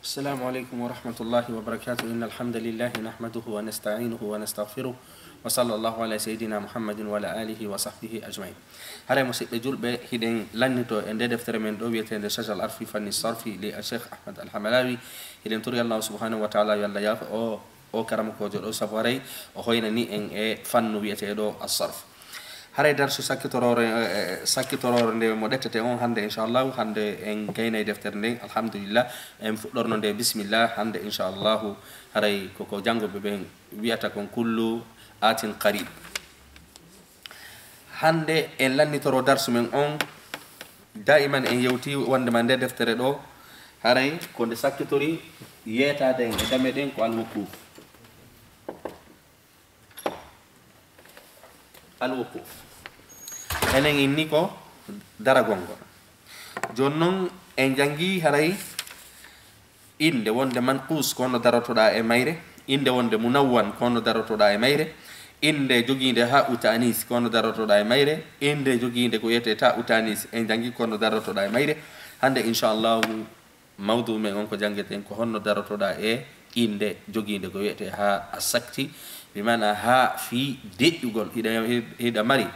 السلام عليكم ورحمة الله وبركاته. إن الحمد لله نحمده ونستعينه ونستغفره وصلى الله على سيدنا محمد وعلى آله وصحبه أجمعين. هذا مسجد جل بهدين لنتو إن دفتر من دوبية إن شجع الأرفي فن الصرفي للشيخ أحمد الحملاوي هدين توري الله سبحانه وتعالى يلا ياف أو كرمك وجل أو سبوري أو هين ني إن فن بيتيدو الصرف. هذا درس سكتورور ندي مودتة أون هند إن شاء الله هند إن كينا دفتر ندي الحمد لله إن فلور ندي بسم الله هند إن شاء الله هذا كوكو جانغو ببين بياتكم كله آت قريب هند إن لن نترو درس من أون دائما إن يوتي وند من دفتر دو هذا كون سكتوري يتا دين دمدين كو الوقوف enen inni ko dara gongo jonnon en jangi haray inde wonde manqus kono darotoda e mayre inde wonde munawwan kono darotoda e mayre inde joginde ha utanis kono darotoda e mayre inde joginde ko yete ta utanis en jangi kono darotoda e mayre hande inshallah mawdu men on ko jangeten ko honno darotoda e inde joginde ko yete ha asakti bimana ha fi de'ugol hida mari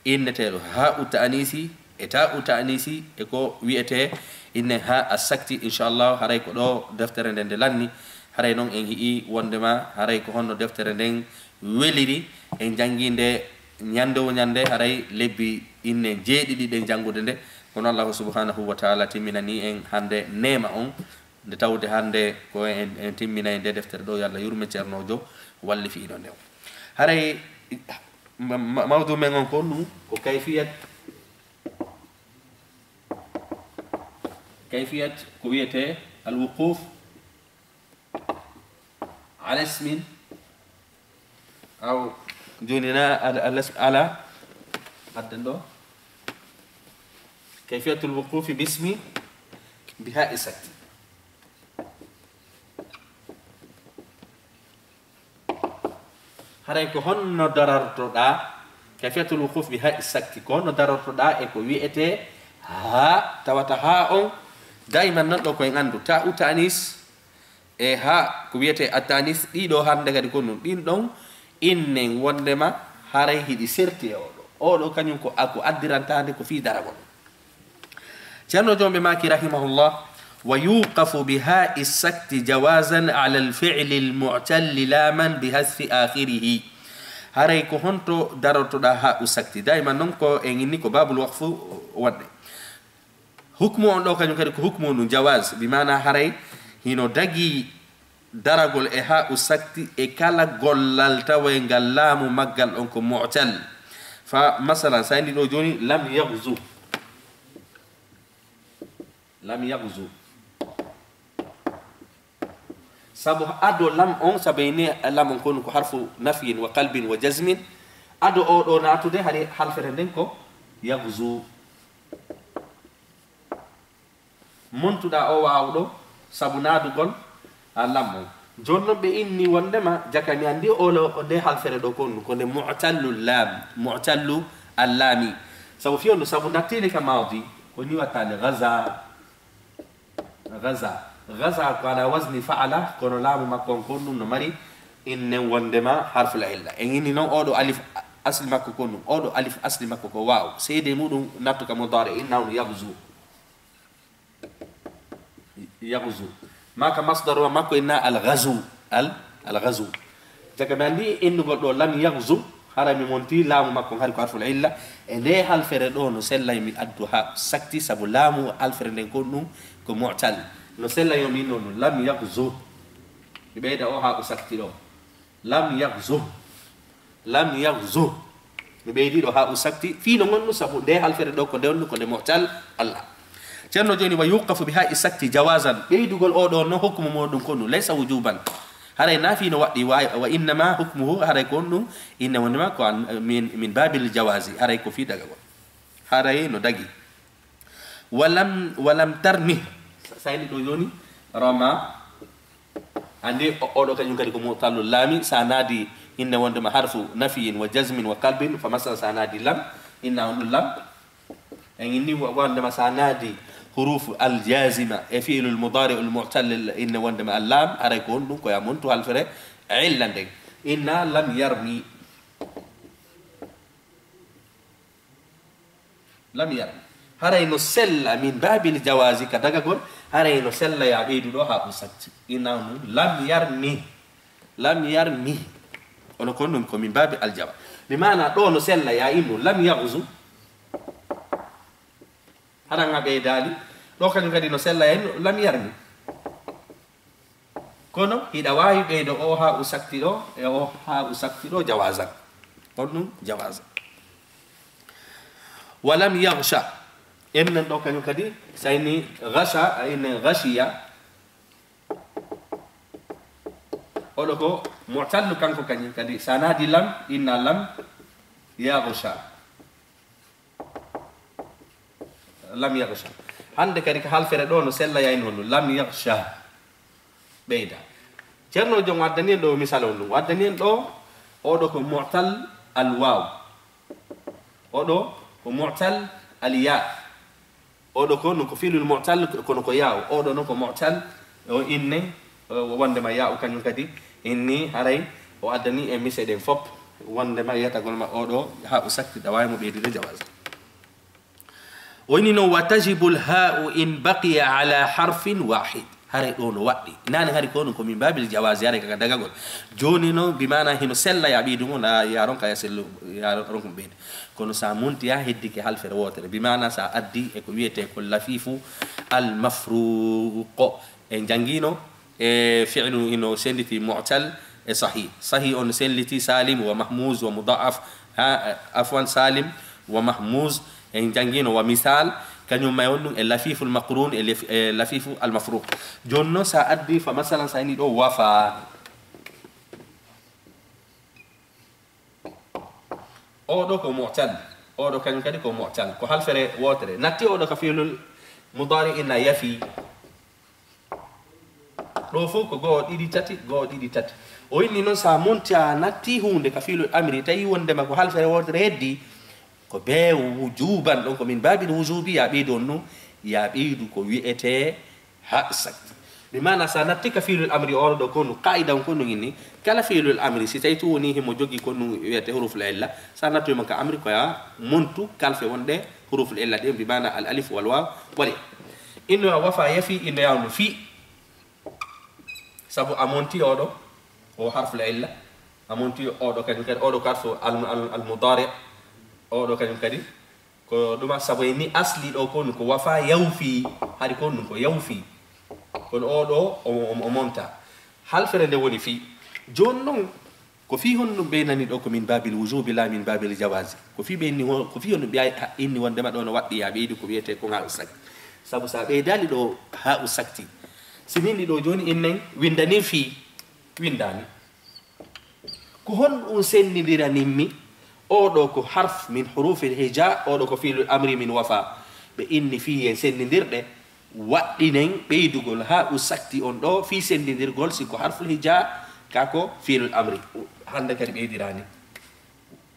innetelo ha utanisi eta utanisi e ko wiete inne ha asakti inshallah haray ko do deftere den de lanni haray non en hii wondema haray ko honno deftere den weliri en janginde nyande haray lebbi inne jeedidi den jangude de kono Allah subhanahu wa ta'ala timinani en hande nema on de tawde hande ko en timmina en de deftere do yalla yurme cernojo walli fi do new haray موضوع من نقوله وكيفية كوية الوقوف على اسم أو جوننا على الدندو كيفية الوقوف باسم بهاء سكت haray ko honno darartoda kafiyatul wuquf bi ha sakti ko honno darartoda e ko wiete ha tawata ha on daiman non do ko en andu ta utanis e ha ko wiete atanis dido hande gadi ko non din don innen wondema haray hidi serti o do kanyum ko ako addirantande ko fi daragol cerno jombe maki rahimahullah ويوقف بهاء السكت جوازا على الفعل المعتل لاما بحذف آخره هاري كو هونتو دارتو دا هاء السكت دائما نونكو اني كو باب الوقف ود حكم اون دو كانيو كو حكم نون جواز بمعنى هاري هينو داغي دارغول e هاء السكت e kala gollal tawe ngal laamu maggal on ko mu'tal fa masalan sayni do joni lam yaghzu sabu ado lam on sabeni lam on ko harfu nafyin wa qalbin wa jazmin ado o do natude hari halfere den ko yaghzu montuda o wawdo sabu nadugol lam jonno be inni wondema jakami andi o de halfere do ko de mu'tallul lam mu'tallu allami sabu fiyondo sabu natile ka mawdi ko ni watale غزا على وزن فعل كون لام مكون كون نمري ان وندما حرف العله اني نو اودو الف اصل مكو كون اودو الف اصل مكو كو واو سيدي مودو ناتو كمضارع انه يغزو ما كمصدر وماكو ان الغزو تكمالي ان غدو لم يغزو harami monti laamu makko hari ko harful illa e de halfere do no sellay mi adduha sakti sabu laamu alfere den ko dum ko mu'tal no sellay yo min non lam yaghzu bi beeda o ha ko sakti do lam yaghzu bi beedi do ha o sakti fi no ngonno sabu de halfere do ko de mu'tal allah cerno joni wa yuqafu bi ha sakti jawazan beedugol o do no hukmu modum ko no laysa wujuban haray nafi no waddi wa inma hukmuhu haray ko dum inna wonma ko min babil jawazi haray ko fi daga go haray no dagi walam tarmi sayni do joni rama ande o do kanyum kadi ko mutallu lami sanadi inna wondema harfu nafiyin wa jazmin wa qalbin fa masal sanadi lam inna lam en inni wondema sanadi حروف الجازمة فعل المضارع المعتل إن وندم اللام أريكون نكو يا منتو هالفرق علة دين إن لم يرمي هري نسل من باب الجواز كذا قول هري نسل يا بيدو لها أسكت إنه لم يرمي ونكون من باب الجواز بمعنى دو نسل يا إنه لم يغزو هذا نبي دالي لو كان يقدر نسل يا إنه لم يرمي كونو إذا واي بيدو أوها أسكت له جوازا كونو جوازا ولم يغشى إن لو كان يقدر سيني غشى إن غشية أولو معتل كان يقدر سنادي لم إن لم يغشى لم يغشى عندك هذيك حال فردون سلا يا إنه لم يغشى بيدا جرنو جون ودنين دو مثالون ودنين دو أودو معتل الواو أودو معتل الياء أودو كونو كفيل المعتل كونو كياو أودو نكو معتل إني وندما ياو كان يكدي إني هاي وأدني إمسي دين فوب وندما يا تقول ما أودو ها أسكت دوايم بيدي الجواز وإنه وتجب الهاء إن بقي على حرف واحد هاري دون وادي نان هاري كونو من باب الجواز هاري كذا دغول جوني نو بمعنى هنا سلا يا بيدو لا يا رون كاي سلو يا رون بيد كونو سامونت يا هديك حال في ووتر بمعنى سا ادي اكو ويته كل لفيف المفروق ان جانغينو فعل انه سلتي معتل صحيح ان سلتي سالم ومحموز ومضاعف عفوا سالم ومحموز ان جانغينو ومثال كان ما يقولون اللفيف المقرون اللفيف المفروق جونو سأدي فمثلا سيني دو وفا أودو كو معتل أودو كان كدي كو معتل كو حال فري ووتر نتي أودو كفيل المضارع إن يفي روفو كو غو ديدي تاتي وإني نون سامونتا نتي هون كفيل الأمر تاي وندما كو حال فري ووتر هدي ko be wujuban donc min babil wujubi ya be donno ya be du ko wiete ha sakti bi mana sanatti ka fi'lul amri ordo konu qaida konu ngini kala fi'lul amri si taytu woni himo jogi konu wiete huruf la illa sanatti man ka amri ko ya muntu kalfe wonde huruf la illa de bi mana al alif wal waw wali inno wafa yafi inno ya fi sabu amonti odo o harf la illa amonti odo kan odo karfo al mudari odo kanyum kadi ko duma sabo ni asli do ko ko wafa yawfi hari ko ko yawfi kon odo o monta hal ferende woni fi jonnon ko fi honno beynani do ko min babil wujubi la min babil jawaz ko fi beyni ko fi honno biya inni wonde ma do no waddi ya beydi ko wiete ko ngal sak sabu sa be dali do ha usakti sinini do joni innen windani fi windani ko hon un sennidira nimmi أودو كو حرف من حروف الهجاء أودو كو فعل الأمر من وفاء بإن فيه سندير ده وقتين بيدوغول ها وسكتي أون دو في سندير غول سيكو حرف الهجاء كاكو فعل الأمر هندك بيديراني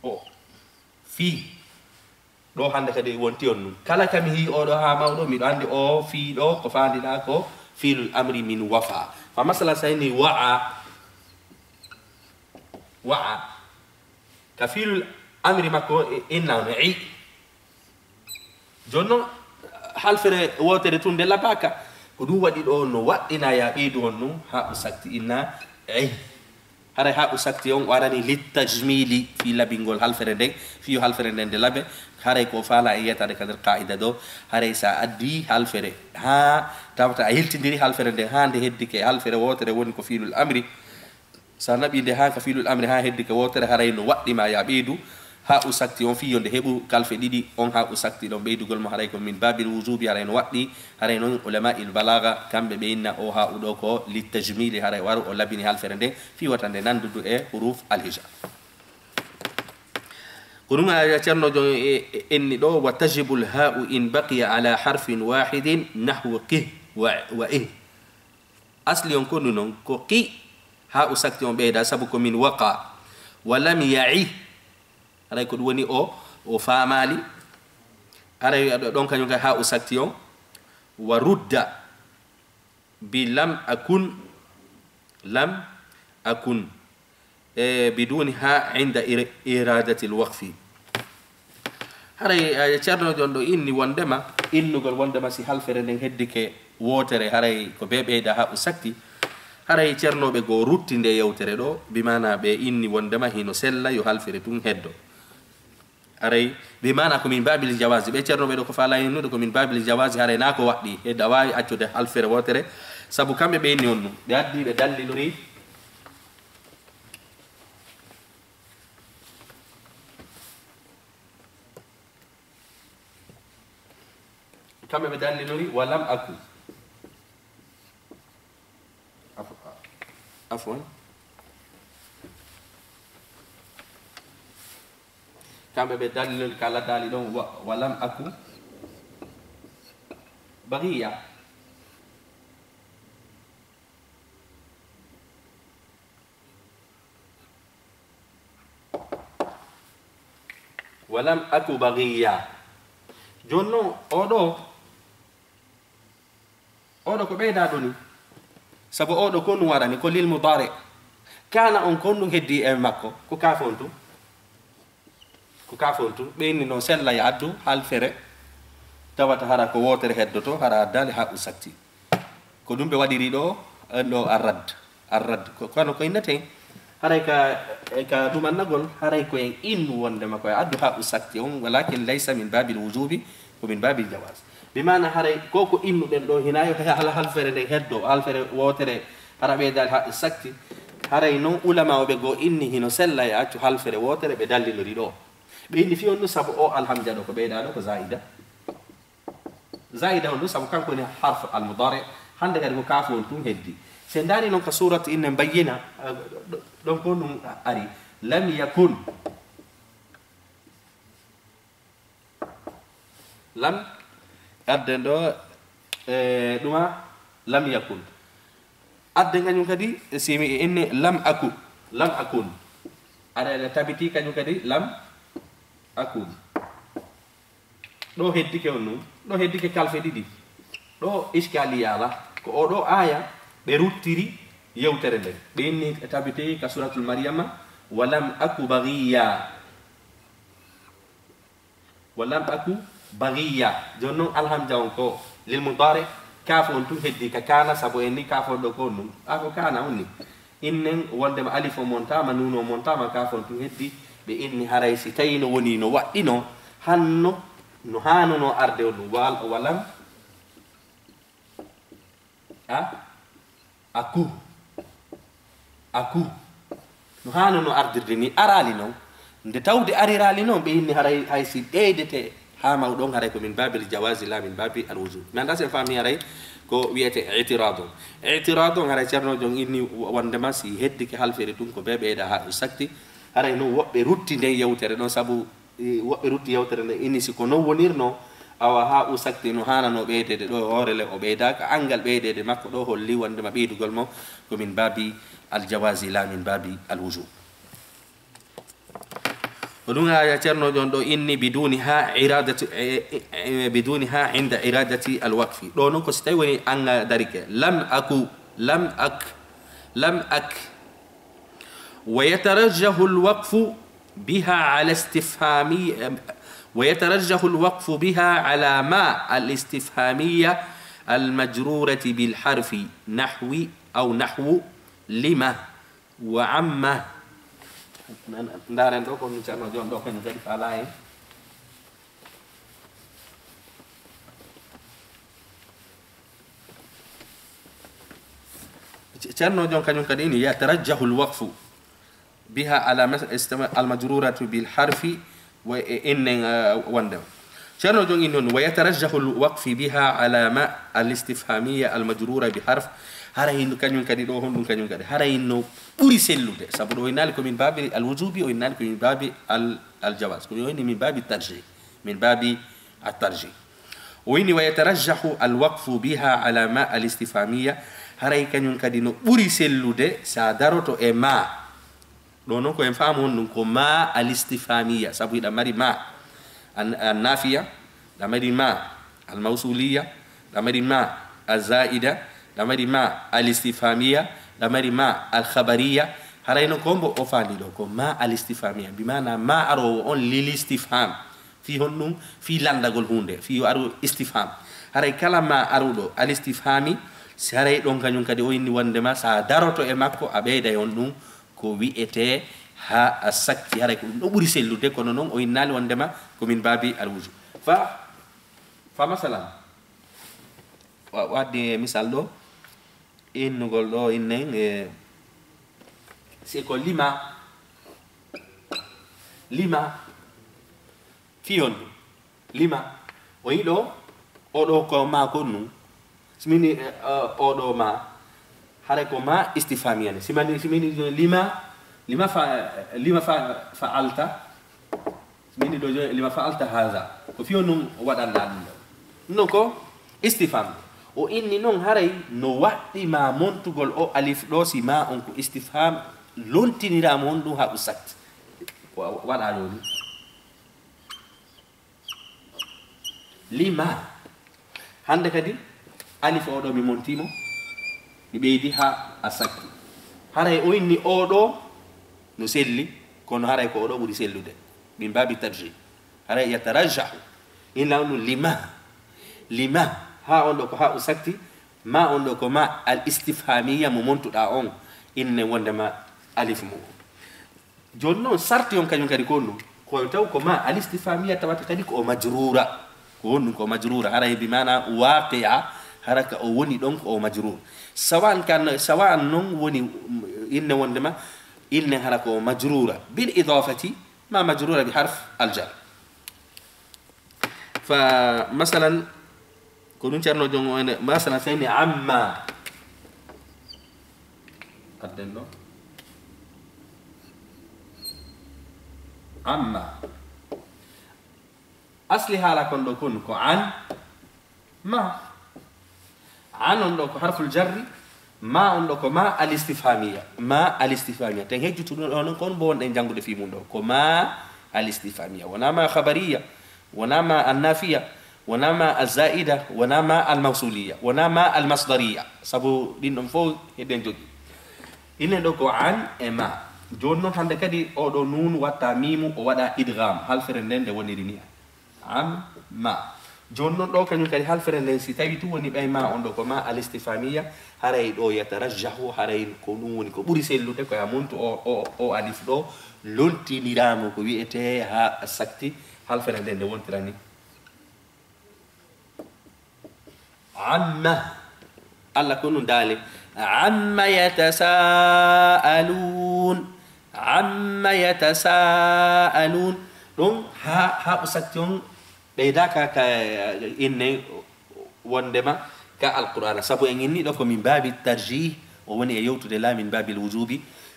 أو في دو هندك دي وونتي أون كلا كم هي أودو ها ماودو ميدو عندي أو في دو كفاندي داكو فعل الأمر من وفاء فمثلا سيني وعى كفيل الأمر ماكو إنه نعي جونو حال فري ووتر تون دلا باكا كدو ودي دو نو واتنا يا بيدو نو ها أسكتي إنا عي هذا ها أسكتي يوم واراني للتجميل في لابينغول حال فري دين فيو حال فري دين دلا بي هذا كوفالا إياه تاري كدر قاعدة دو هذا سأدي حال فري ها تابتا أهل تندري حال فري دين ها ده هدي كي حال فري ووتر وني كفيل الأمر سنبي ده ها كفيل الأمر ها هدي كوتر هراي نو وقت ما يعبيدو ها أسكتي يوم في يوم ده هبو كالف ديدي on ها أسكتي لون بيدو قل ما هرايكم من باب الوجوب هراي نو وقت هراي نو علماء البلاغة كم بيننا أو ها أدوكو للتجميل هراي وارو ولا بني هالفرنده في وطن ده نندو حروف الهجاء كلما يترنو إن دو وتجب الهاء إن بقي على حرف واحد نحو ق وإه أصل يكون نون كي ها أسكت يوم بيدا سبكم من وقع ولم يعي هذا يكون وني أو فامالي هذا دون كان يوم ها أسكت يوم ورد بلم أكن لم أكن بدونها عند إرادة الوقف. هاي تشارنو جوندو إني وندما إنو قال وندما سي حال فرنين هديك ووتر هاي كبيبي ده أسكتي هاي تشارنو بيجو روتين ده يوتر دو بمعنى بإني وندما هينو سلا يحال فرتون هدو هاي بمعنى كمين باب الجواز بيتشارنو بيدو كفالا إنو دو كمين باب الجواز هاي ناكو وقتي هدواي أشو ده حال فر ووتر سابو كامي بيني ونو دادي بدل لوري كما بدل لوري ولم أكن عفوا كما بدل لوري كلا دالي دون ولم أكن بغية ولم أكن بغية جونو odo ko beyda doni sabo odo ko nu warani ko lil mudari kana on ko nu heddi e makko ko kafontu beyni no sella ya addu hal fere tawata hara ko wotere heddoto hara dali ha usakti ko dumbe wadiri do arrad ko kono ko innate haray ka dumannagol haray ko en in wonde makko addu ha usakti on walakin laysa min babil wujubi wa min babil jawaz bimana haray koko innu den do hinayo hal fere den heddo hal fere wotere harabe dal ha sakti haray non ulama be go inni hino sella ya accu hal fere wotere be dallilori do be inni fi onno sabu o alhamdulillah ko be dado ko zaida onno sabu kanko ni harf al mudari hande kadi ko kafo on tun heddi se ndani non ka surat inna bayyina don ko dum ari lam yakun lam adden do duma lam yakun adden kanyum kadi simi inni lam akun ada la tabiti kanyum kadi lam akun do heddi ke onno do heddi ke kalfe didi do iskaliya la ko o do aya be ruttiri yewtere le be inni tabiti ka suratul maryama walam aku baghiya jonno alhamja on ko lil mudari kafo on tu heddi ka kana sabo en ni kafo do ko num ako kana onni innen wonde ma alif montama nuno montama kafo on tu heddi be inni haray si tayno woni no waddino hanno no hano no arde on walam aku no hano no ardirde ni arali non nde tawde arirali non be inni haray hay si deydete ha mawdon haray ko min babil jawazi la min babi al wujub mi anda sen fami haray ko wiete i'tiradun haray cerno jong inni wonde ma si heddi ke halfere dum ko bebe da ha sakti haray no wobbe rutti de yewtere non sabu wobbe rutti yewtere de inni si ko no wonirno awa ha usakti no hana no beedede do horele o beeda ka angal beedede makko do holli wonde ma beedugol mo ko min babi al jawazi la min babi al wujub ودونها يا ترنو جوندو إني بدونها عند إرادة الوقف دونو كستوي أن ذلك لم أك ويترجح الوقف بها على ما الاستفهامية المجرورة بالحرف نحو لما وعما ndaren do ko cerno jon do ko en kadi fala en cerno jon kanyum kadi ni yatarajjahu alwaqfu biha ala almajruratu bil harfi wa in wanda cerno jon non wa yatarajjahu alwaqfi biha ala ma alistifhamiyya almajrura bi harf haray kanyum kadi do hon dum kanyum kadi haray no buri sellude sabu do inal ko min babi al wujubi o inal ko min babi al jawaz ko yoni min babi tarjih وإني ويترجح الوقف بها على ما الاستفهامية haray kanyum kadi no buri sellude sa daroto e ma do non ko en famu non ko ma al istifhamiyya sabu da mari ma an nafiya da mari ma al mawsuliyya lamari ma الزائدة lamari ma الاستفهامية lamari ma الخبرية harayno kombo o fandi do ko ma الاستفهامية بمعنى ما أرو on للاستفهام في هنو في landagol hunde في أرو استفهام haray kala ma أرو do الاستفهامي saray don kanyum kadi o inni wonde ma sa daroto e makko abeyda yon dum ko wi'ete ha asakti haray ko do buri sellude kono non o innali wonde ma ko min babi alwuju fa masalan wadde misal do innugol do innen c'est ko lima fiyon lima o yido o do ko ma ko nu simini odo ma hare ko ma istifhamiyan simini lima fa'alta simini do lima fa'alta hadha ko fiyo num wadanda no ko istifham o inni non hare no waddi ma montugol o alif do si ma on ko istifham lontinira mon dum ha usat wada do lima hande kadi alif odo mi montimo mi beydi ha asakki haray o inni odo no selli kono haray ko odo buri sellude min babi tarjih haray yatarajjah illa nu lima ha on do ko ha usakki ma on do ko ma al istifhamiyya mo montuda on inne wonde ma alif mo jonno sarti on kanyum kadi ko taw ko ma al istifhamiyya tawata kadi ko majrura ko on ko majrura haray bi mana waqi'a haraka o woni donc o majrur sawan non woni inne wondema inne haraka o majrura bil idafati ma majrura bi harf al jar fa masalan kunun cerno jongo ene masalan sayni amma addenno amma asli hala kon do kun ko an ma عن عندك حرف الجر ما عندك ما الاستفهامية تنهج تقولون كون بون إنجانغو في موندو كما الاستفهامية ونما خبرية ونما النافية ونما الزائدة ونما الموصولية ونما المصدرية سبو دين فو هدين جوجي إن دوكو عن إما جونو عندك دي أو نون وتاميم ودا إدغام هل فرندن ده ونيرينيا عن ما jonnon do kanyum kadi hal feren si tawi tu woni bay ma on do ko ma al istifhamiyya haray do yatarajjahu haray ko dum woni ko buri sellude ko ya montu o alif do lontiniramo ko wiete ha sakti hal feren de wontirani amma alla kunu dale amma yatasaalun donc ha sakti on بيداك إني وندما كالقرآن سبو إني لكم من باب الترجيح ووني يوتو دلا من باب الوجوب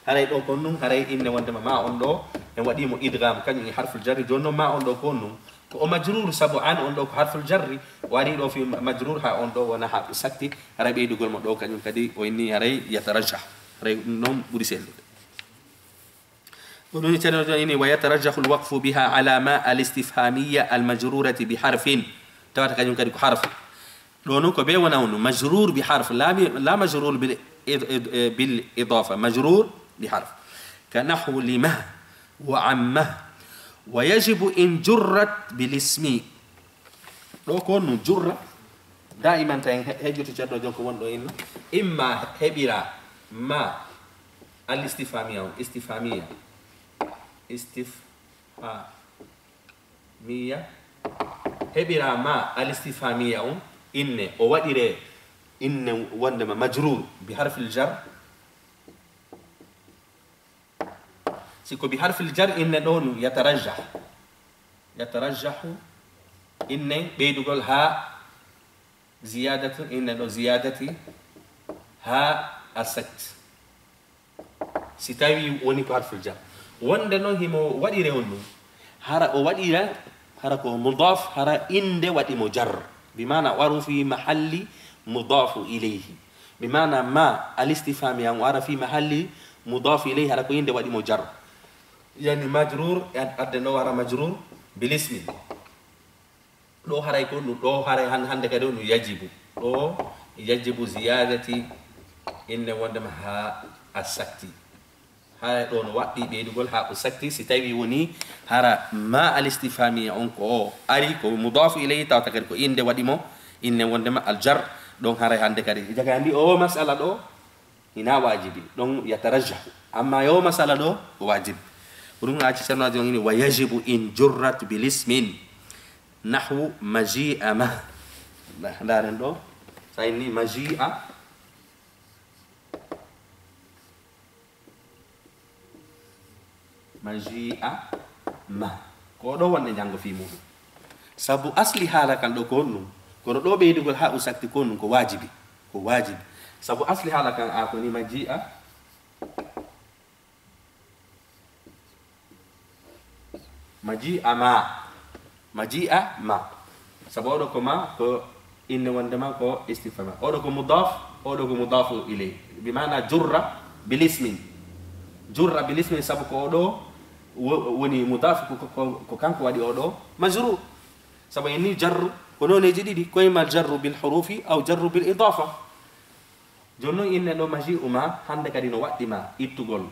هراي دو كونو هراي إني وندما ما أندو يوديمو إدغام كان حرف الجر جونو ما أندو كونو o majrur sabu an on do ko harful jarri wari do fi majrur ha on do wana ha sakti harabe dugol mo do kanyum kadi o inni haray yatarajjah haray non buri sellude ونوني تنرجعني ويترجح الوقف بها على ما الاستفهامية المجرورة بحرف تواتك كان يمكن حرف لونك بيونون مجرور بحرف لا مجرور بالإضافة مجرور بحرف كنحو لمه وعمه ويجب إن جرت بالاسم لو كون جرة دائما هجو تجرد جنكم وندو إما هبرا ما الاستفهامية استفهامية هبرا ما الاستفهامية إن وادره إن وندم مجرور بحرف الجر سيكو بحرف الجر إن دون يترجح إن بيدقل ها زيادة إن دون زيادة ها السكت ستاوي وني بحرف الجر وندنو هيمو وديره ونو هرا وديره هرا كو مضاف هرا إن ده ودي مجر بمعنى وارو في محل مضاف إليه بمعنى ما الاستفهام يعني وارو في محل مضاف إليه هرا كو إن ده ودي مجر يعني مجرور أدنو هرا مجرور بالاسم لو هرا يكون لو هرا هندك دونو يجب ɗo yajibu ziyadati inne wondema ha a sakti ha ɗo no waɗɗi ɓeydugol ha o sakti si tawi woni hara ma alistifamia on ko o ari ko mudafu ilayhi tawata kadi ko inde waɗimo inne wondema aljar ɗon haray hande kadi jagandi o masala ɗo ina wajibi ɗon yatarajjahu amma yo masala ɗo wajib ɗum acci ceernoji on ini wa yajibu in jurrat bilismin nahwu majia ma ndaren ɗo sa inni majia ma ko ɗo wonde janngo fi muɗum sabu asli haala kan ɗo ko honɗum kono ɗo ɓeydugol ha usakti ko honɗum ko wajibi sabu asli haala kan a koni majia ma sabu oɗo ko ma ko inne wondema ko istifama oɗo ko mudaf oɗo ko mudafu ilay bimana jurra bilismin sabu ko oɗo woni mudaf ko kanko waɗi oɗo majrur sabu inni jarru ko noneji ɗiɗi koyema jarru bil hurufi aw jarru bil idafa joni noon inne ɗo maji'u ma hande kadi no waɗɗima ittugol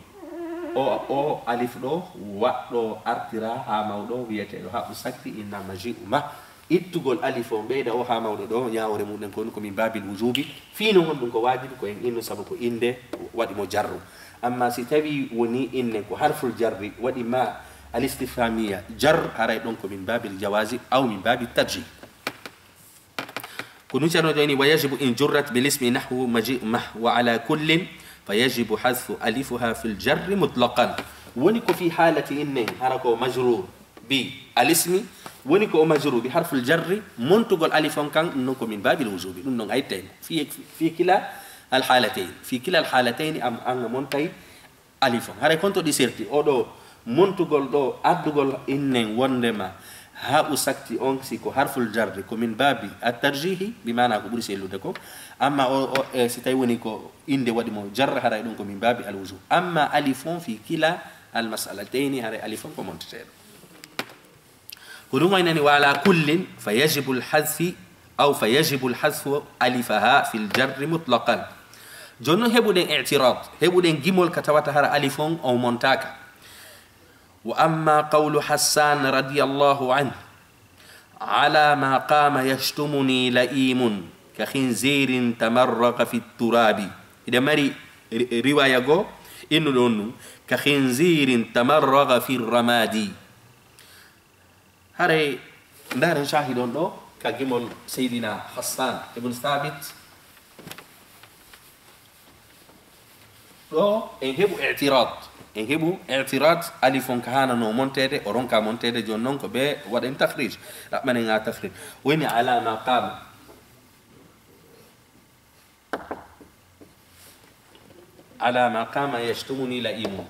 o alif ɗo waɗɗo artira ha mawɗo wiyeteɗo ha sakti inna maji'u ma ittugol alif o ɓeyda o ha mawɗo ɗo ñawore muɗen ko komin babil wujubi fino honɗum ko wajibi ko en innu sabu ko inde waɗimo jarru amma si tawi woni inne ko harful jarri waɗi ma alistifhamia jar haray ɗon ko min babil jawazi aw min babi tarjih ko nun ceerno joni wa yajibu in jurrat bilismi nahwu maji mah wa ala kullin fa yajibu hasfu alifuha fi ljarri mutlaqan woni ko fi halati inne hara ko majrur bi alismi woni ko o majrur bi harful jarri montugol alifon kan non ko min babil wujubi ɗum noon ayten fi kila alhalatayn fi kila alhalatayn am anga montay alifon haray konto ɗi serti oɗo montugol ɗo addugol innen wondema ha usakti on si ko harful jarri ko min babi attarjihi bimana ko ɓuuri sellude ko amma si tawi woni ko inde waɗimo jarra haray ɗum ko min babi alwujub amma alifon fi kila almasalatayni haray alifon ko monteteɗo ko ɗum waynani wa ala kullin fa yajibu lhadfi aw fa yajibu lhadfu alifaha fi ljarri mutlaqan joni noon heɓuɗen itirat heɓuɗen gimol ka tawata hara alifon on montaka wa amma qawlu hassan radiallahu anh ala ma qama yashtumuni la'imun ka khinzirin tamarraqa fi turabi ide mari riwaya go innu ɗon num ka khinzirin tamarraqa fi ramadi hare ndaren shahidon ɗo ka gimol seydina hassan ibn thabit ɗo en heɓu itirat alifon ka hanano montede o ronka montede joni noon ko ɓe waɗen tahrij ɗaɓɓanen ha tahrij woni ala ma qama ala ma qama yashtumuni la'imun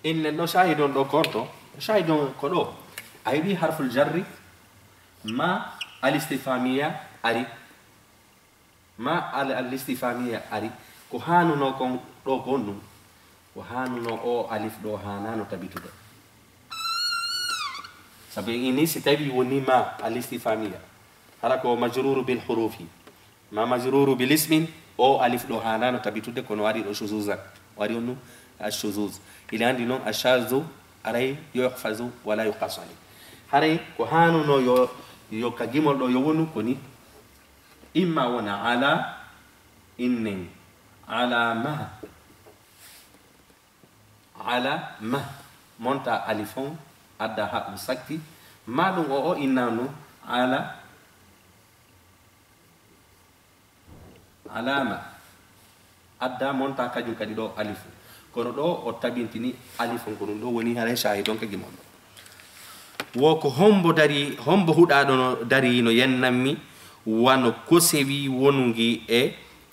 innen ɗo shahidon ɗo konto shahidon ko ɗo a heɓi harful jarri ma alistifamia ari ma alistifamia ari ko hanuno kon ɗo ko honɗum ko hanuno o alif ɗo hanano tabitude sabu ini si tawi woni ma alistifamia hara ko majruru bil hurufi ma majruru bil ismin o alif ɗo hanano tabitude kono waɗi ɗo shuzuzan wari on ɗum ashuzuz ila andi noon ashazu aray yuhfazu wala yuqasu alay haray ko hanuno yo ka gimol ɗo yo wonu koni imma wona ala innen ala ma monta alifon adda ha ɗum sakti ma ɗum o innano alama adda monta kañum kadi ɗo alifu kono ɗo o tabintini alifon ko ɗum ɗo woni haray shahidon ka gimol wo ko hombo huɗaɗo no dari no yennanmi wano ko sewi wongi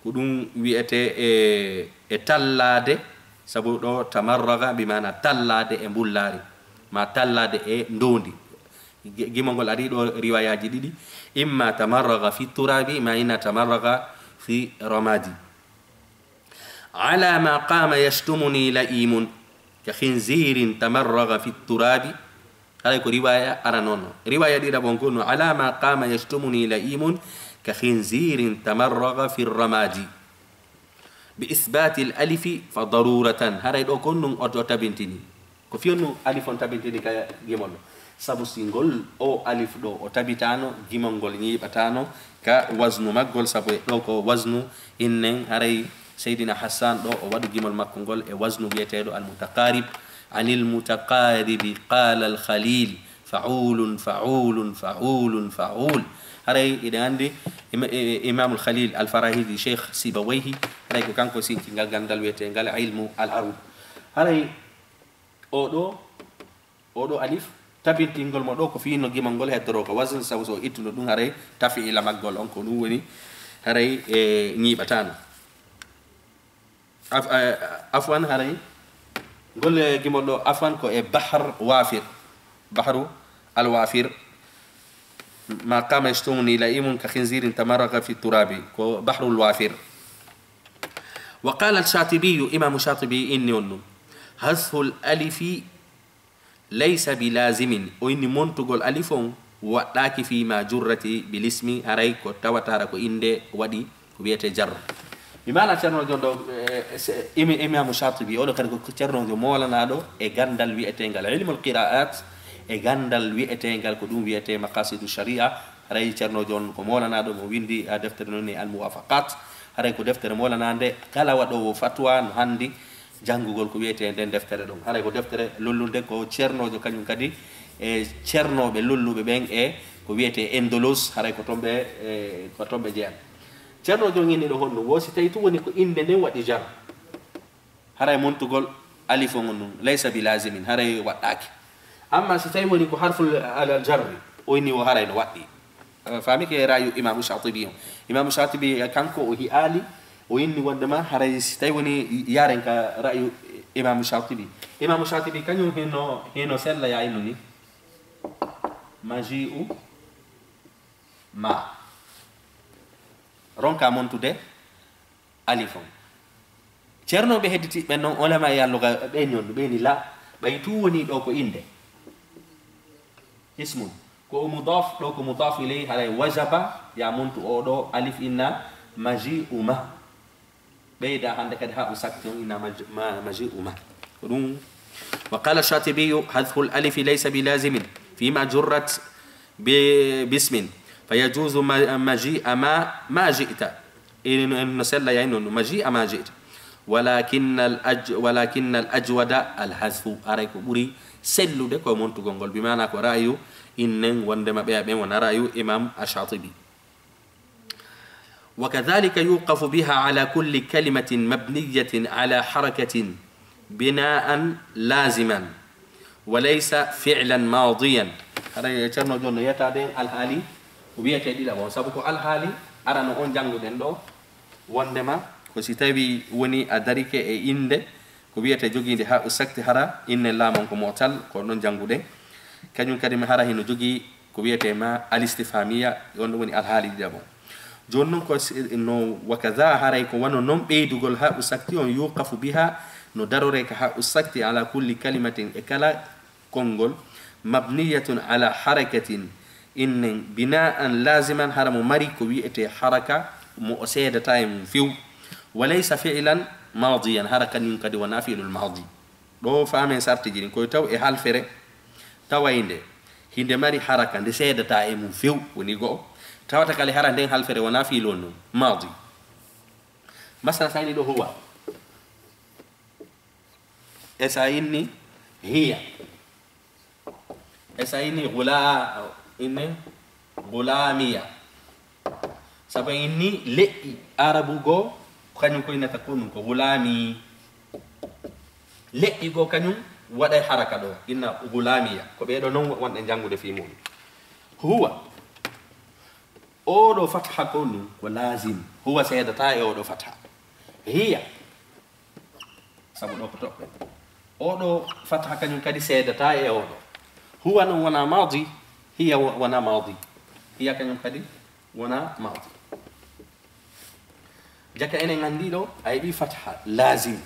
ko ɗum wiyete e tallade sabu ɗo tamarraga bimana tallade e mbullari ma tallade e ndondi gimol ngol ari ɗo riwayaji ɗiɗi imma tamarraga fi turabi ma inna tamarraga fi ramadi ala ma qama yashtumuni la'imun ka khinzirin tamarraga fi turabi هذا رواية أرانون رواية دي ربونكون على ما قام يشتمني لئيم كخنزير تمرغ في الرماد بإثبات الألف فضرورة هذا يدوكون أو تبنتني كفيون ألف تبنتني كجمال sabu singol o alif do o tabitano gimongol ni batano ka waznu maggol sabu do ko waznu innen haray sayyidina Hassan do o wadu gimol makkongol e waznu biyetedo al mutaqarib anil mutaqaribi qala al khalil fa'ulun fa'ulun fa'ulun fa'ul haray idandi imam al khalil al farahidi sheikh sibawayhi haray ko kanko sinti ngal gandal wiyete ngal ilmu al arab haray o do alif tabintingol mo do ko fino gimangol heddoro ko wazn sabu so ittuno dum haray tafi ila maggol on ko dum woni haray e nyibatano afwan haray gol gimol do afwan ko e bahr wafir bahru al wafir ma qama yashtumuni laimun ka khinzirin tamarraqa fi turabi ko bahru al wafir وقال الشاطبي امام الشاطبي اني حذف الالف ليس بلازم وإني منتقل ألفون ولاك فيما جرتي بالاسم هريك وتواتارك إندي ودي وبيت جر بمعنى ترنو جندو إمام الشاطبي أولا كان ترنو جو مولا نادو غاندال ويأتينغال علم القراءات غاندال ويأتينغال كدوم ويأتي مقاصد الشريعة هري ترنو جون مولا نادو مويندي دفتر نوني الموافقات هري كو دفتر مولا ناندي كلا ودو فتوى نهاندي jangugol ko wiete den deftere dum hala ko deftere lollunde ko cernojo kanyum kadi e cernobe lollube ben e ko wiete endolos hala ko tombe jean cernojo ngini do honno wosi tay to woni ko inde den wadi jar hala montugol alif ngon laysa bilazimin hala wadaki amma si tay woni ko harful al jarri o ni o hala no wadi fami ke rayu imam shatibi kanko o hi ali وإني وندما هريس تايوني يارن كرأي إمام الشاطبي كانوا هنا سلا يعينني مجيء ما رونكا مونتو ده ألفون تشرنو بهدتي بنو علماء ياللغة بيني لا بيتوني دوكو إنده اسم كو مضاف دوكو مضاف إليه هذا وجب يا مونتو أودو ألف إنا مجيء ما بيدا عندك ها وسكتون إن مجيء ما وقال الشاطبي حذف الألف ليس بلازم فيما جرت باسم فيجوز مجيء ما جئت إن نسل يعني مجيء ما جئت ولكن الأجود الحذف أريك بري سلو دكو مونتو غونغول بمعنى كرايو إن وندما بيا ونرايو إمام الشاطبي وكذلك يوقف بها على كل كلمة مبنية على حركة بناء لازما وليس فعلا ماضيا هذا يترنو جون يتادين الحالي وبيا كدي لا سابقو الحالي أرانا أون جانغو دندو وندما كسيتابي وني أداريك إند كبيا تجوجي ده أسكت هرا إن لا منكم معتل كونون جانغو ده كانوا كريم هرا هنو جوجي كبيا تما الاستفهامية يوندو وني الحالي دابو جونن كو انه وكذا هرايكو ونو نوم بيدغول ها اسكتيون يوقف بها نو ضروري ها اسكتي على كل كلمه اكلا كونغول مبنيه على حركه ان بناء لازما هرم مريكو ويتي حركه مؤسده تايم فيو وليس فعلا ماضيا حركه ينقد ونافل الماضي دو فامن سارتي جين كو taw e halfere tawayde hinde mari haraka de seeda tايم فيو وني go تاوتا كالي هران دين هالفري ونافي لونو ماضي مثلا سايني دو هو اسايني هي اسايني غلامية سبايني لئي عربو غو كانيو كوينة تكونو غلامي لئي غو كانيو وداي حركة دو إنا غلامية كبيرو نو وان انجانغو دي في مون هو أودو فتحة كونو ولازم هو سيدتا أودو فتحة هي سبب أودو فتحة كان يكادي سيدتا أودو هو وانا ماضي هي وانا ماضي هي كان يكادي وانا ماضي جاك أنا عندي له أي بي فتحة لازم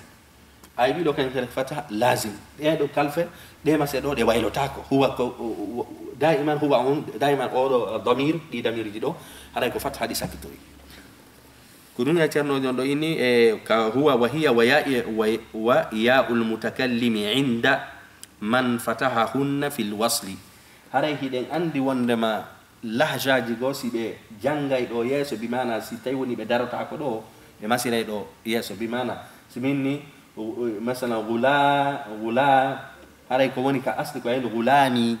ay bi do kan fatha lazim e do kalfe de ma se do de waylo tako huwa ko daiman huwa on daiman o damir di damir ji do haray ko fatha di sakitori ko dun ya cerno jon do ini e ka huwa wa hiya wa ya ul mutakallimi inda man fatahahunna fil wasli haray hiden andi wondema lahjaji go si be jangay do yeso bi mana si tay woni be darata ko do be masiray do yeso bi mana siminni مثلا غلا haray ko woni ka asli ko en gulani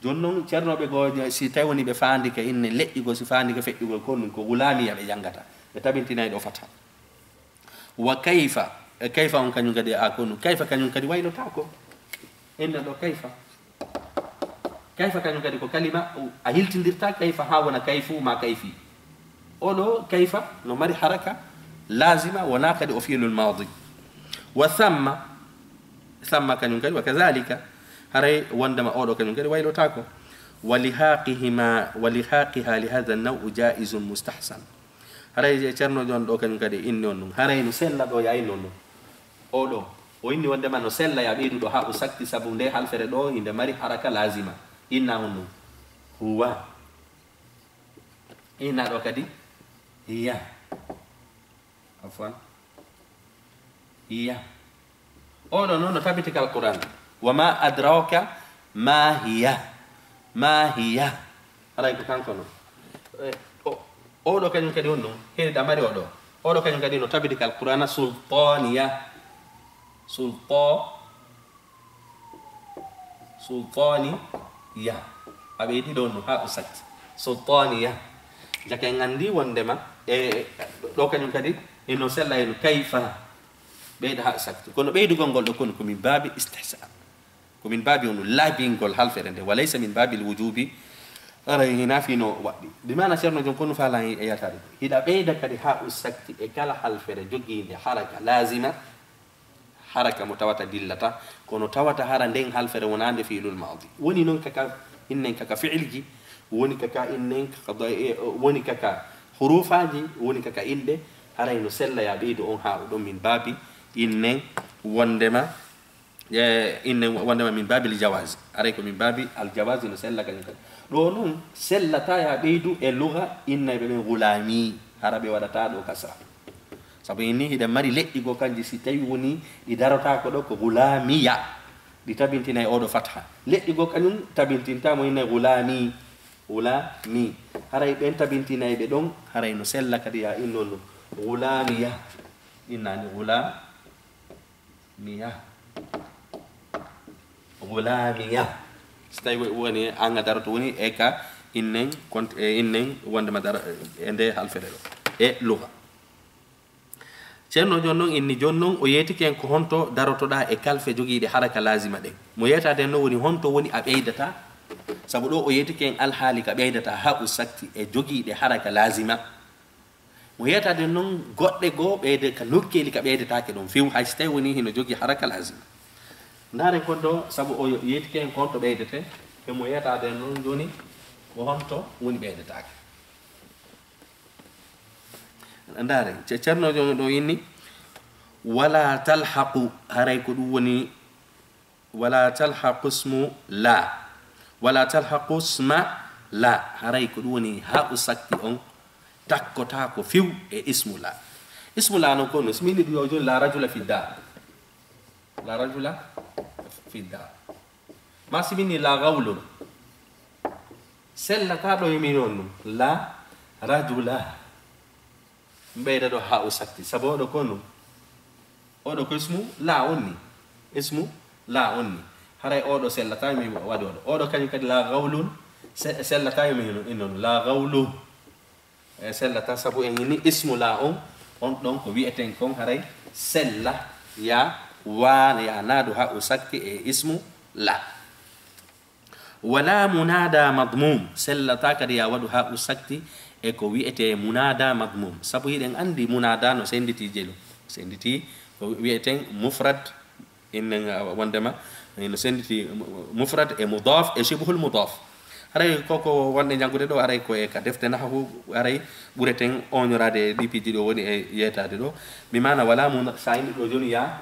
jonnon cernobe go si tay woni be faandi ka inne leƴƴi go si faandi ka feƴƴi go kon ko gulani ya be jangata be tabintinay do fata wa kayfa on kanyum kadi akonu kayfa kanyum kadi waylota ko inna do kayfa kanyum kadi ko kalima a hiltindirta kayfa ha wona kayfu ma kayfi odo kayfa no mari haraka لازمة وناقد وفيل الماضي وثم كان ينكر وكذلك هري وندما أولو كان ينكر ويلو تاكو ولحاقها لهذا النوع جائز مستحسن هري تشرنو جون دو كان ينكر إني هري نسلا دو يا إني أولو وإني وندما نسلا يا بيدو دو ها أسكت سبوندي هل فردو إن مري حركة لازمة إنه هو إن دو كدي هي عفوا هي no tabiti kal Quran wama adraka ma hiya haray ko kanko no do kanyum kadi onno hedi damari do kanyum kadi no tabiti kal Quran sultaniya abedi do no ha usat sultaniya jake ngandi wondema do kanyum kadi ino sella ino kayfa beyda ha sakto kono beydu gongol do kono ko min babi istihsan ko min babi on labingol halferende walaysa min babi alwujubi ara hina fino wadi di mana cerno jon kono fala e yatade hida beyda kadi ha usakti e kala halfere joginde haraka lazima haraka mutawata dillata kono tawata hara den halfere wonande fi'lul madi woni non kaka innen kaka fi'ilji woni kaka innen kaka woni kaka hurufaji woni kaka inde haray no sella ya beydo on ha do min babi innen wondema min babi al jawaz haray ko min babi al jawaz no sella kan do non sellata ya beydu e lugha inna be gulami harabe wadata do kasa sabu inni hida mari leƴƴi go kanji si tawi woni di darata ko do ko gulamiya di tabintina e odo fatha leƴƴi go kanyum tabintinta mo inna gulami haray ben tabintina e be don haray no sella kadi ya innon غلامية إنني غلامية ستاي وني أنا دارتوني إيكا إنن كنت إنن وندم دار إنده هالفريلو لغة ceerno jonnon inni jonnon o yetiki en ko honto darotoɗa e kalfe jogiiɗe haraka lazima ɗen mo yetade no woni honto woni a ɓeydata sabu ɗo o yetiki en alhaali ka ɓeydata ha u sakti e jogiiɗe haraka lazima mo yetade non goɗɗe goo ɓeyde ka nokkeli ka ɓeydetake ɗon few hay so tawi woni hino jogii haraka lazima ndaren kon ɗo sabu o yetiki en ko honto ɓeydete e mo yetade noon joni ko honto woni ɓeydetake ndare ceernojo ɗo inni wala talhaqu haray ko ɗum woni wala talhaqu ismu la wala talhaqu isma la haray ko ɗum woni ha u sakki on takkota ko few e ismu la non kono smini ɗum yo joni la rajula fi dar ma simini la gawlun sellata ɗo yimi noon ɗum la rajula ɓeyda ɗo ha o sakti sabu oɗo kono oɗo ko ismu la onni haray oɗo sellata mi waɗi oɗo kañum kadi la gawlun sellata mi innon la gawlu sellata sabu en ni ismu la on ɗon ko wi'eten kon haray sella ya wana ya naadu ha o sakti e ismu la wala munada madmum sellata kadi ya waɗu ha o sakti e ko wi'ete munada madmum sabu hiɗen andi munada no senditi jelo senditi ko wi'eten mufrad innen wondema no senditi mufrad e mudaf e shibhul mudaf haray koko wonde jangude ɗo haray ko e ka defte nahwu haray ɓureten oñorade ɗipiji ɗo woni e yetade ɗo mi mana wala mu sa indi ɗo joni ya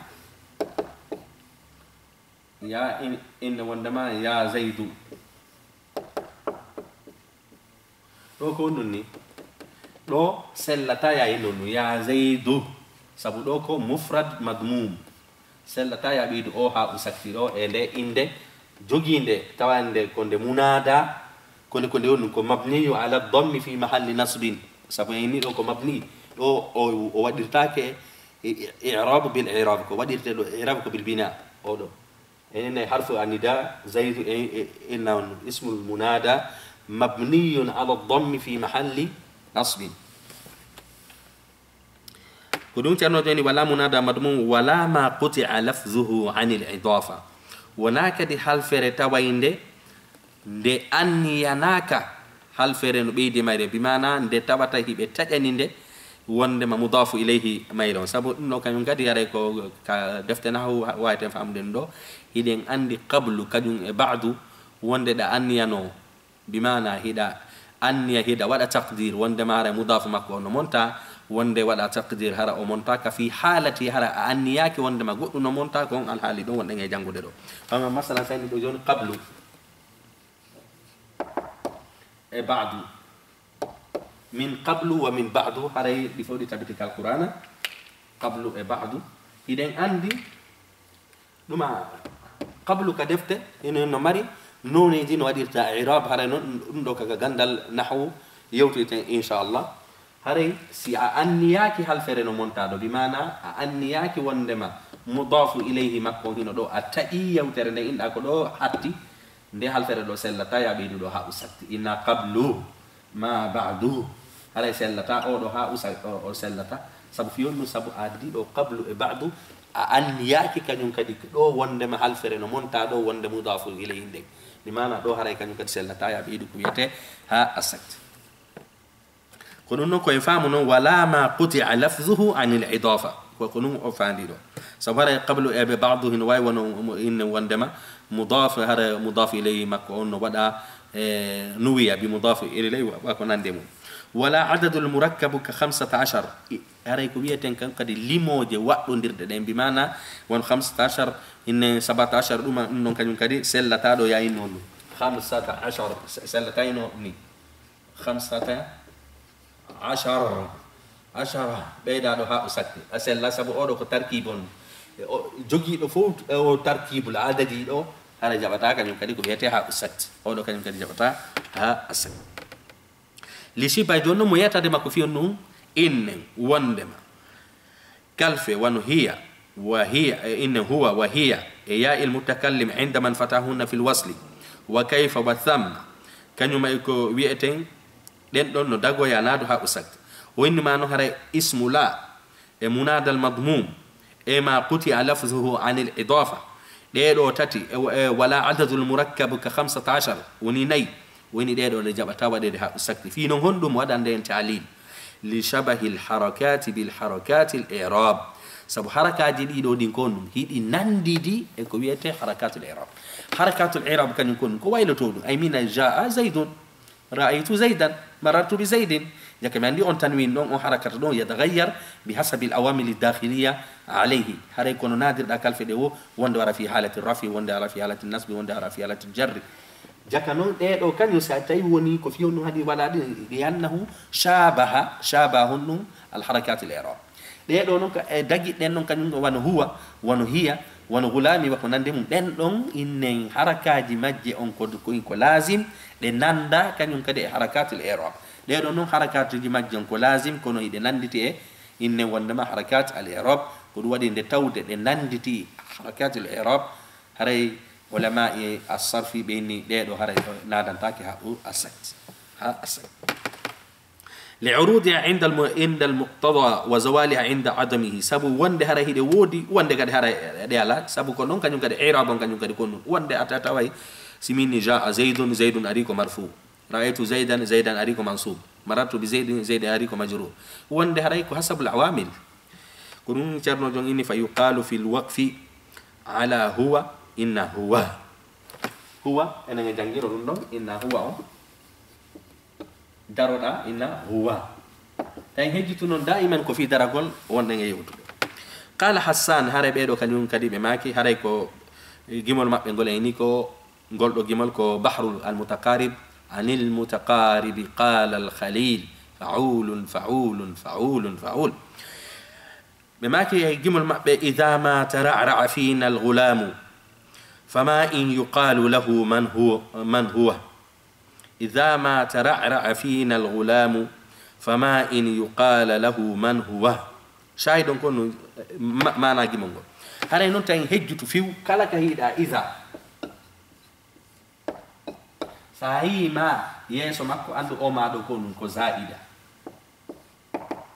inne wondema ya zaidu ɗo ko ɗum ni ɗo sellata ya ino nu ya zaidu sabu ɗo ko mufrad madmum sellata ya ɓeydu o ha usakti ɗo e nde inde joginde tawande ko nde munada ko nde woni ko mabniyu ala dhammi fi mahalli nasbin sabu ni ɗo ko mabni ɗo o waɗirtake i'rab bil i'rab ko waɗirte ɗo i'rab ko bil bina oɗo ene harfu anida zaidu inna ismul munada mabniyun ala dhammi fi mahalli nasbin ko ɗum ceerno joni wala munada madmum wala ma quti'a lafzuhu anil idafa wona kadi halfere tawayde nde anniyanaka halfere no ɓeydi mayre bimana nde tawata hiɓe taƴani nde wondema mudafu ilayhi mayre on sabu ɗum ɗo kañum kadi haray ko ka defte nahu wawiten famden ɗo hiɗen andi qablu kañum e ba'du wonde ɗa anniyano bimana hiɗa anniya hiɗa waɗa taqdir wondema haray mudafu makko ono monta wonde waɗa taqdir hara o montaka fi halati hara a anniyaki wondema goɗɗum no monta ko on alhaali ɗum wonɗen e janngude ɗo fama masala sayni ɗo joni qablu e ba'du min qablu wa min ba'du haray ɗi fof ɗi tabitika alqur'ana qablu e ba'du hiɗen andi ɗuma qablu ka defte ino no mari noneji no waɗirta irab haray noon ɗum ɗo kaga gandal nahwu yewtoyten inchallah haray si a anniyaki halfere no montaɗo bimana a anniyaki wondema mudafu ilayhi makko hino ɗo a taƴi yewtere nde inɗa ko ɗo hatti nde halfere ɗo sellata ya ɓeydu ɗo ha usatti inna qablu ma ba'du haray sellata o ɗo ha o sellata sabu fiyon ɗum sabu a addi ɗo qablu e ba'du a anniyaki kañum kadi ɗo wondema halfere no montaɗo wonde mudafu ilayhi nden bimana ɗo haray kañum kadi sellata ya ɓeydu ko wiyete ha asatti ko ɗum noon koye faamu noon wala ma qutia lafzuhu anil idafa koko ɗum o faandi ɗo sabu hara qablu eɓe badu hino wawi wono inne wondema mudaf hara mudaf ilayhi makko on no waɗa nuwiya bi mudaf ilayhi wa ko nande mum wala adadul murakkabu ka 15 haray ko wiyeten kan kadi limoje waɗɗodirɗe ɗen mbimana won 15 inne 17 ɗuma ɗum noon kañum kadi sellata ɗo yayinno ɗum 15 sellata ino ni 10 ɓeydaɗo ha o sakki a sella sabu oɗo ko tarkibon jogiiɗo fof o tarkibul adadi ɗo hara jaɓata kañum kadi ko wiyete ha o sakti oɗo kañum kadi jaɓata ha a sakki li shiba joni noon mo yetade makko fiyon ɗum innen wondema kalfe wano hiya wa hiya innen huwa wa hiya e ya il mutakallim inda man fatahunna fil wasli wa kayfa wa thamma kañum ay ko wiyeten ɗen ɗon no dagoya naado ha o sakti o innima no hara ismu la e munada al madmum e ma qutia lafzuhu anil idafa ɗeɗo tati wala adadul murakkabu ka 15 woni nayi woni ɗeɗo ɗe jaɓata waɗede ha o sakti fi noon honɗum waɗande en talil li shabahi lharakati bilharakati l irab sabu harakaji ɗiɗo ɗin ko ɗum hiɗi nandidi e ko wiyete harakatul irab harakatul irab kañum ko ɗum ko wayloto ɗum ay mina jaa zaydun ra'aytu zaydan marartu bi zaydin jake mi andi on tanwin ɗon on harakata ɗon yatagayyar bihasabi l awamili dakhiliya alayhi haray kono nadirɗa kalfe ɗe wo wonde wara fi halati rafi wonde ara fi halati nasbi wonde ara fi halati jarri jaka noon ɗeɗo kañum sa tawi woni ko fiyon ɗum haɗi waɗa ɗi liannahu shabahun ɗum alharakat l irab ɗeɗo noon ko e daguiɗɗen noon kañum ɗo wano huwa wano hiya wano gulami wako nande mum ɗen ɗon innen harakaji majje on ko lazim ɗe nanda kañum kadi e harakatul irab ɗeɗo noon harakatuji majje on ko lazim kono iɗe nanditi e innen wondema harakat al irab ko ɗum waɗi nde tawde ɗe nanditi harakatul irab haray ulama e asarfi ɓeyni ɗeɗo haray nadantake ha asakt li'urudiha inda almuqtada wa zawaliha inda adamihi sabu wonde hara hiɗe woodi wonde kadi hara ɗe ala sabu ko noon kañum kadi irab on kañum kadi kon ɗum wonde a taway simini jaa zaydun zaydun ari ko marfu ra'aytu zaydan zaydan ari ko mansub marartu bi zaydin zaydan ari ko majrur wonde haray ko hasabul awamil ko ɗum ceerno jon inni fa yuqalu fi lwaqfi ala huwa inna huwa huwa enen jangiro dum don inna huwa on daroda inna huwa tay hejjitu non daiman ko fi daragol wonde nge yewtude qala Hassan hare beedo kanyum kadi be maki hare ko gimol mabbe ngol ni ko goldo gimol ko bahrul al mutaqarib anil mutaqarib qala al khalil fa'ul fa'ul fa'ul fa'ul بماكي جمل مأبى إذا ما ترعرع فينا الغلام فما إن يقال له من هو إذا ما ترعرع فينا الغلام فما إن يقال له من هو شاهد كون ما ناجي منغو هذا نون هجت فيو كلا كهيدا إذا صحيح ما يسوع ماكو عنده أو ما دو كون كزائدا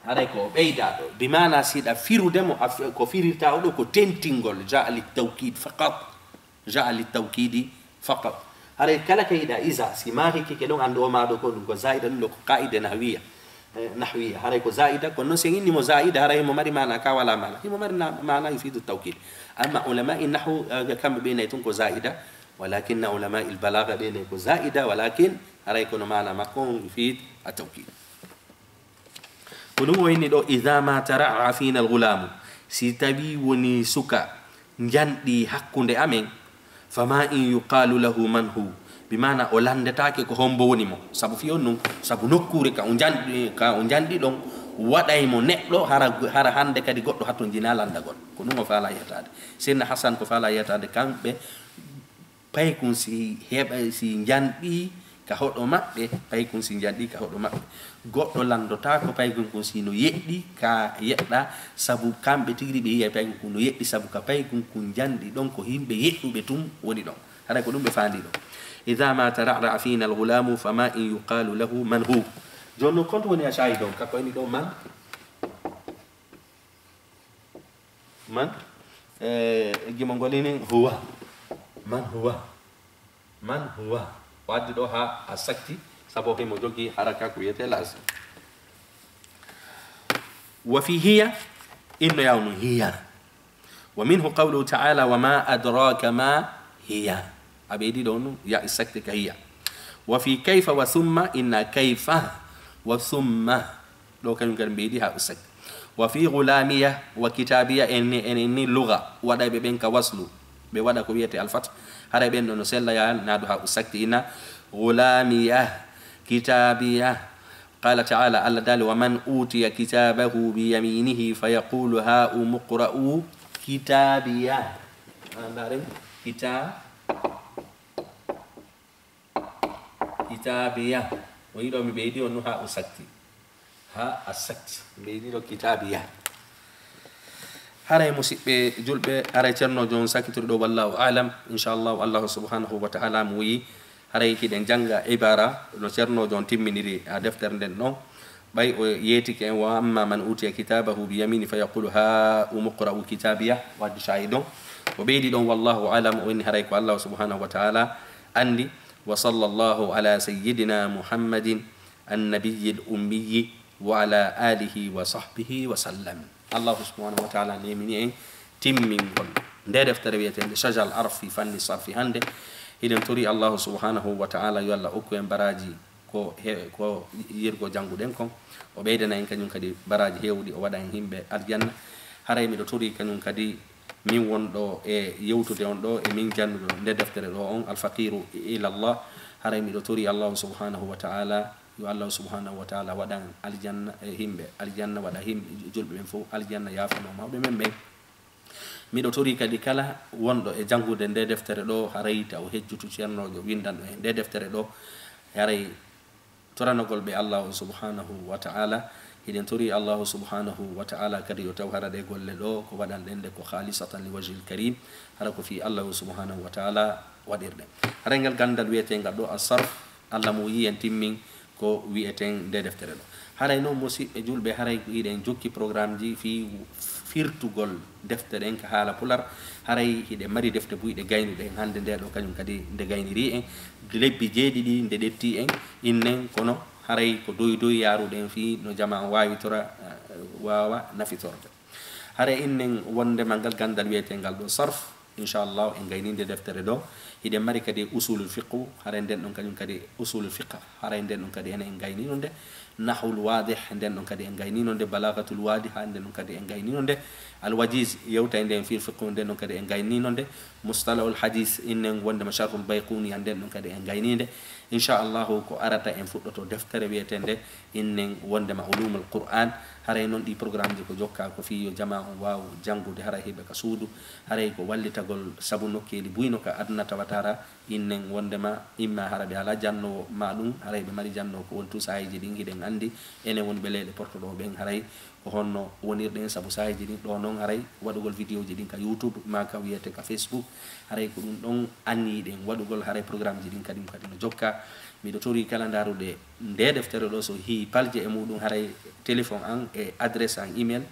هذا كو بيدا بمعنى سيدا فيرو دمو كو فيري تاودو كو تنتينغول جاء للتوكيد فقط جاء للتوكيد فقط هذا كلا كيدا إذا سيماهي كي كلون عنده ما دو كون كو زائدا لو قاعدة نحوية هذا كو زائدا كون نسيني مو زائدا هذا هي ممر معنى كا ولا معنى هي ممر معنى يفيد التوكيد أما علماء النحو كم بيناتهم كو زائدا ولكن علماء البلاغة بيناتهم كو زائدا ولكن هذا يكون معنى مكون يفيد التوكيد كلوا إني لو إذا ما ترعى فينا الغلام سيتبي وني سكا نجندي حقون أمين فما إن يقال له من هو بمعنى أولان دتاكي كهم بوني مو سبب فيون نو سبب نكوري كأنجندي لون wadai mo nekdo hara hande kadi goddo hatton jinalanda gon ko dum faala yetade senna Hasan ko faala yetade kambe pay kun si heba si jandi ka hodo mabbe pay kun si jandi ka hodo mabbe goddo landota ko pay kun si no yeddi ka yedda sabu kambe tigri be yi pay kun no yeddi sabu ka pay kun jandi don ko himbe yeddube tum woni don hada ko dum be fandi don idha ma tar'a fina al-ghulam fama in yuqalu lahu man hu jonno konto woni a shayi don kako ni do man gimo ngolini huwa man huwa wadi do ha asakti sabo ke mo jogi haraka ko yete las wa fi hiya inna yawnu hiya wa minhu qawluhu ta'ala wa ma adraka ma hiya abedi donu ya asakti ka hiya wa fi kayfa wa thumma inna kayfa وثم لو كانوا بيدي هؤلاء وفي غلامية وكتابية إن اللغة ودا بينك وصلوا بودا كوية الفتح هذا بين نسلا يا نادو هؤلاء إن غلامية كتابية قال تعالى الله دال ومن أوتي كتابه بيمينه فيقول هاؤم اقرءوا كتابية كتابية ويدو مبيدي ونها أسكتي ها أسكت مبيدي لو كتابية هذا مسيب جلب هذا ترنو جون ساكت ردو والله أعلم إن شاء الله والله سبحانه وتعالى موي هذا كده جنگا عبارة لو ترنو جون تيمينيري دفتر نو باي يتك وأما من أوتي كتابه بيمينه فيقول ها أمقرأ كتابية واد شاهدون وبيدي دون والله أعلم وإن هذا الله سبحانه وتعالى عندي وصلى الله على سيدنا محمد النبي الأمي وعلى آله وصحبه وسلم الله سبحانه وتعالى نيمني تيمين كل ده دفتر بيتين شجع العرف في فن الصرف هنده إذا تري الله سبحانه وتعالى يلا أكو براجي كو يرجو جانغو دينكم وبيدنا إن كانوا كدي براجي هيودي وودان هيمبه الجنة هراي ميدو تري كانوا كدي min wonɗo e yewtude on ɗo e min jannuɗo nde deftere ɗo on alfaqiru ila llah haray miɗo tori allahu subhanahu wa ta'ala yo allahu subhanahu wa ta'ala waɗan aljanna e himɓe aljanna waɗa himɓe julɓe ɓen fof aljanna yafano mawɓe men ɓen miɗo tori kadi kala wonɗo e jangude nde deftere ɗo haray taw hejjutu ceernojo windanɗo e nde deftere ɗo haray toranogol ɓe allahu subhanahu wa ta'ala إذن تري الله سبحانه وتعالى كري وتوهر دي قول له كبدان لندك خالصة لوجه الكريم هركو في الله سبحانه وتعالى ودير ده هرنجل غندل ويتين غدو الصرف الله موي ينتمين كو ويتين دي دفتر له هراي نو موسي جول به هراي إذن جوكي program جي في firtu gol deftere en ka hala pular haray hide mari defte buyde gaynude en hande nder do kanyum kadi de gayniri en lebbi jeedidi de detti en innen kono haray ko doy yarude en fi no jama wawi tora wawa nafitorde haray innen wonde mangal gandal wiete ngal do sarf inshallah en gayninde deftere do hiɗen mari kadi usulul fiqhu haray nden ɗon kañum kadi usulul fiqh haray nden ɗon kadi ene en gaynino nde nahul wadih nden ɗon kadi en gaynino nde balagatul wadi ha nden ɗon kadi en gaynino nde alwajiz yewta nden fil fiqhu nden ɗon kadi en gaynino nde mustalahul hadis innen wondema sharhul bayquni nden ɗon kadi en gayninde inchallahu ko arata en fuɗɗoto deftere wiyetende innen wondema ulumul qur'an haray noon ɗi programme ji ko jokka ko fi yo jama on waw janngude haray heɓe ka suudu haray ko wallitagol saabu nokkeli buyno ka aduna tawatara innen wondema imma hara ɓe ala jannowo ma ɗum haray ɓe mari jannowo ko won tu sahiji ɗin hiɗen andi enen woni ɓe leyɗe portoɗo ɓen haray ko honno wonirɗen saabu sahiji ɗin ɗo noon haray waɗugol vidéo ji ɗin ka youtube ma ka wiyete ka facebook haray ko ɗum ɗon anniɗen waɗugol haray programme ji ɗin kadi no jokka miɗo tori kala ndarude nde deftere ɗo so hi palje e muɗum haray téléphone an e adresse an email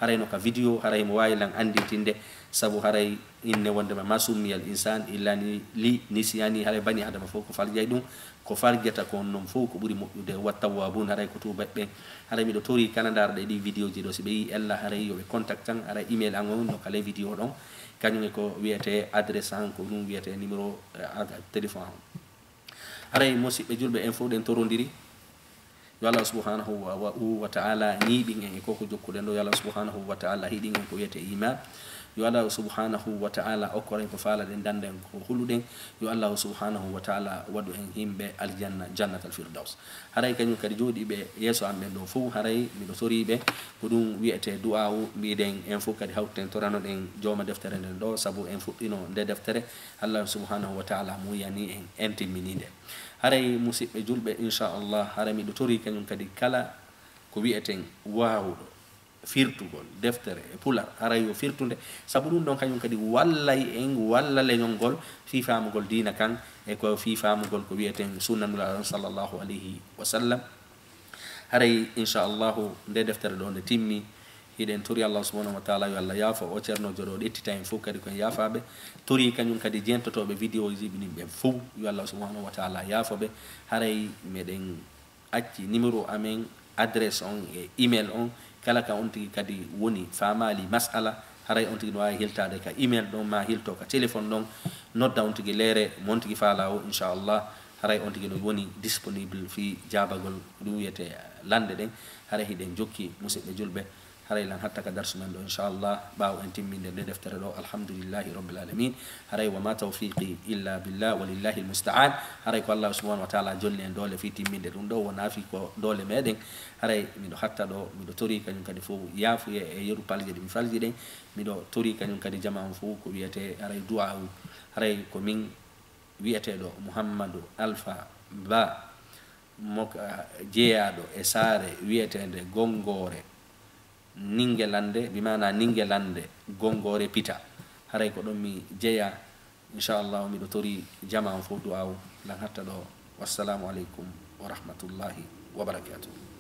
haray no ka vidéo haray mo wawi lan anditinde saabu haray inne wondema ma summiyal insan illa li nisiyani haray bani adama fof ko faljay ɗum ko farjata ko noon fof ko ɓuuri moƴƴude wattawabun haray ko tubaɓɓe haray miɗo tori kala ndaruɗe ɗi vidéo ji ɗo so ɓe yi ella haray yoɓe contact tan haray email an on no kala vidéo ɗon kañum e ko wiyete adresse an ko ɗum wiyete numéro téléphone an haray musidɓe julɓe en fof ɗen torodiri yo allah subhanahu wa ta'ala niiɓin en e koko jokkuɗen ɗo yo allah subhanahu wa ta'ala hiɗin en ko wiyete iman yo allah subhanahu wa ta'ala okkoren ko faalaɗen danden ko huluɗen yo allah subhanahu wa ta'ala waɗu en himɓe aljanna jannat al firdaus haray kañum kadi jooɗiɓe yeeso am ɓen ɗo fof haray miɗo toriɓe ko ɗum wiyete du'a u mbiɗen en fof kadi hawten toranoɗen jooma deftere nden ɗo saabu en fuɗɗino nde deftere allah subhanahu wa ta'ala muyani en timminide haray musidɓe julɓe inchallah haray miɗo tori kañum kadi kala ko wiyeten wawɗo firtugol deftere e pular haray yo firtude saabu ɗum ɗon kañum kadi wallay en walla leñol ngol fi famugol dina kan e ko fi famugol ko wiyeten sunnanulaɗon sallllahu alayhi wa sallam haray inchallahu nde deftere ɗo nde timmi hiɗen tori allah subhanahu wa taala yo allah yaafa o ceernojo ɗo ɗettita en fof kadi koye yaafaɓe tori kañum kadi jentotoɓe vidéo ji ɗin ɓen fof yo allah subhanahu wa taala yaafoɓe haray meɗen acci numéro amen adresse on e email on kala ka on tigi kadi woni famali masala haray on tigi no wawi hiltade ka email ɗon ma hilto ka téléphone ɗon nodda on tigi leere mon tigi faala o inchallah haray on tigi no woni disponible fi jabagol ɗum wiyete lande ɗen haray hiɗen jokki musidɓe julɓe haray lan hatta ka darsu men ɗo inchallah ɓaawo en timminde nde deftere ɗo alhamdulillahi rabbil alamin haray wa ma tawfiqi illa billah walillahi almustaan haray ko allah subhanahu wa taala jolni en doole fi timminde ɗum ɗo wonafi ko doole meɗen haray miɗo hatta ɗo miɗo tori kañum kadi fof yaafuye e yeru palje ɗe mi falji ɗen miɗo tori kañum kadi jama on fof ko wiyete haray du'a u haray ko min wiyeteɗo mouhammadou alpha ba mo jeeyaɗo e saare wiyetede gongore ningelande bimana ningelande gongore pita haray ko ɗon mi jeeya inchallahu miɗo tori jama on fof du'aw lan hatta ɗo wassalamu aleykum wa rahmatullahi wa barakatuh